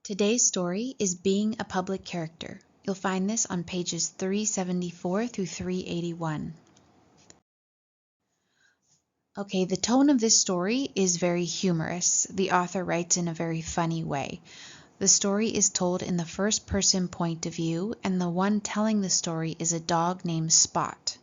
Today's story is Being a Public Character. You'll find this on pages 374 through 381. Okay, the tone of this story is very humorous. The author writes in a very funny way. The story is told in the first person point of view, and the one telling the story is a dog named Spot.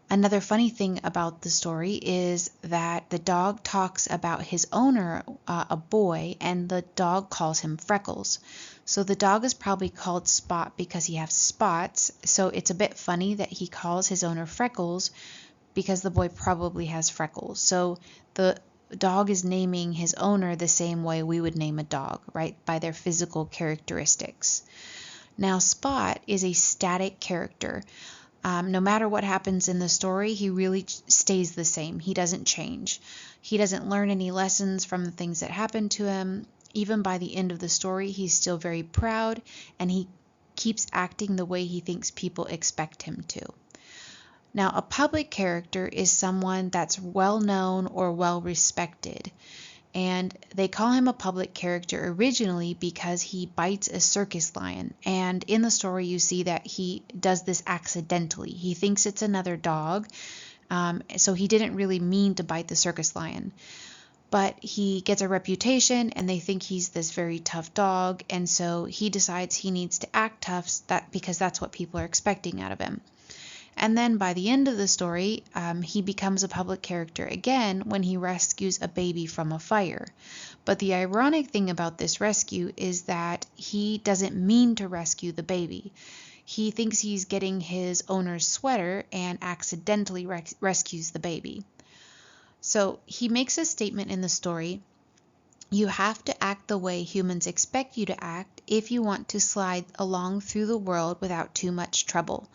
Another funny thing about the story is that the dog talks about his owner, a boy, and the dog calls him Freckles. So the dog is probably called Spot because he has spots, so it's a bit funny that he calls his owner Freckles because the boy probably has freckles. So the dog is naming his owner the same way we would name a dog, right? By their physical characteristics. Now, Spot is a static character. No matter what happens in the story, he really stays the same. He doesn't change. He doesn't learn any lessons from the things that happen to him. Even by the end of the story, he's still very proud, and he keeps acting the way he thinks people expect him to. Now, a public character is someone that's well known or well respected. And they call him a public character originally because he bites a circus lion. And in the story, you see that he does this accidentally. He thinks it's another dog, so he didn't really mean to bite the circus lion. But he gets a reputation, and they think he's this very tough dog, and so he decides he needs to act tough because that's what people are expecting out of him. And then by the end of the story, he becomes a public character again when he rescues a baby from a fire. But the ironic thing about this rescue is that he doesn't mean to rescue the baby. He thinks he's getting his owner's sweater and accidentally rescues the baby. So he makes a statement in the story: you have to act the way humans expect you to act if you want to slide along through the world without too much trouble.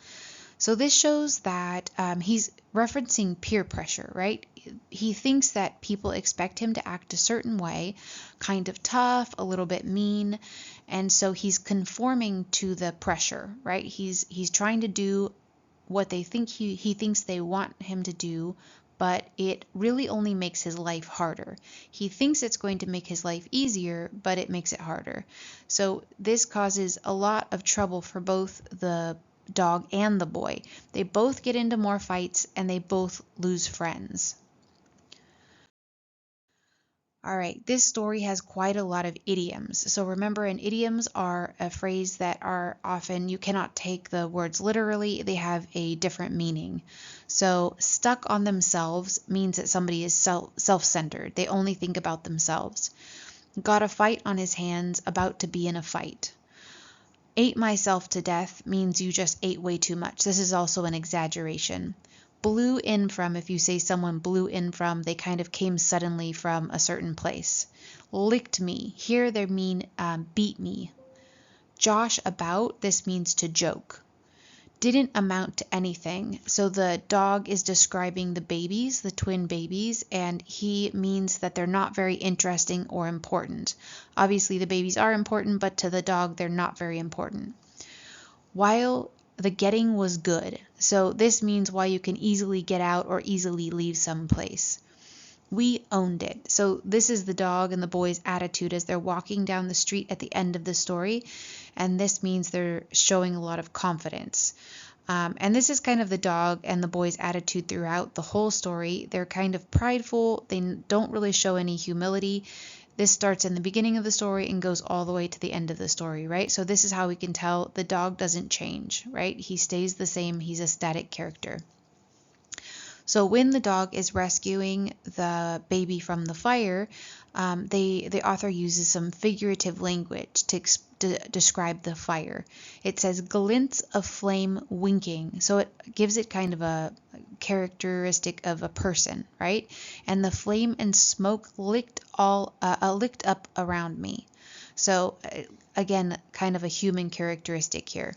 So this shows that he's referencing peer pressure, right? He thinks that people expect him to act a certain way, kind of tough, a little bit mean, and so he's conforming to the pressure, right? He's trying to do what they think he thinks they want him to do, but it really only makes his life harder. He thinks it's going to make his life easier, but it makes it harder. So this causes a lot of trouble for both the dog and the boy. They both get into more fights, and they both lose friends. All right, this story has quite a lot of idioms. So remember, idioms are a phrase that are often, you cannot take the words literally, they have a different meaning. So stuck on themselves means that somebody is self-centered. They only think about themselves. Got a fight on his hands, about to be in a fight. Ate myself to death means you just ate way too much. This is also an exaggeration. Blew in from, if you say someone blew in from, they kind of came suddenly from a certain place. Licked me. Here they mean beat me. Josh about, this means to joke. Didn't amount to anything. So the dog is describing the babies, the twin babies, and he means that they're not very interesting or important. Obviously, the babies are important, but to the dog, they're not very important. While the getting was good. So this means while you can easily get out or easily leave some place. We owned it. So this is the dog and the boy's attitude as they're walking down the street at the end of the story. And this means they're showing a lot of confidence. And this is kind of the dog and the boy's attitude throughout the whole story. They're kind of prideful. They don't really show any humility. This starts in the beginning of the story and goes all the way to the end of the story, right? So this is how we can tell the dog doesn't change, right? He stays the same. He's a static character. So when the dog is rescuing the baby from the fire, the author uses some figurative language to describe the fire. It says glints of flame winking. So it gives it kind of a characteristic of a person, right? And the flame and smoke licked up around me. So again, kind of a human characteristic here.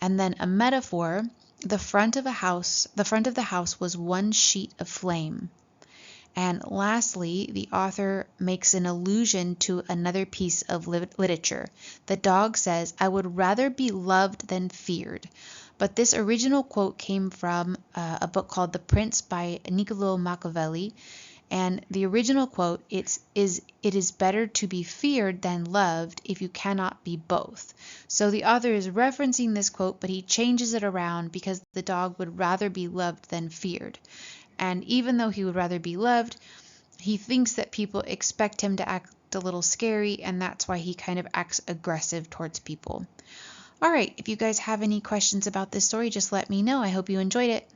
And then a metaphor. The front of the house was one sheet of flame. And lastly, the author makes an allusion to another piece of literature. The dog says, "I would rather be loved than feared." But this original quote came from a book called The Prince by Niccolò Machiavelli. And the original quote, it is better to be feared than loved if you cannot be both. So the author is referencing this quote, but he changes it around because the dog would rather be loved than feared. And even though he would rather be loved, he thinks that people expect him to act a little scary, and that's why he kind of acts aggressive towards people. All right, if you guys have any questions about this story, just let me know. I hope you enjoyed it.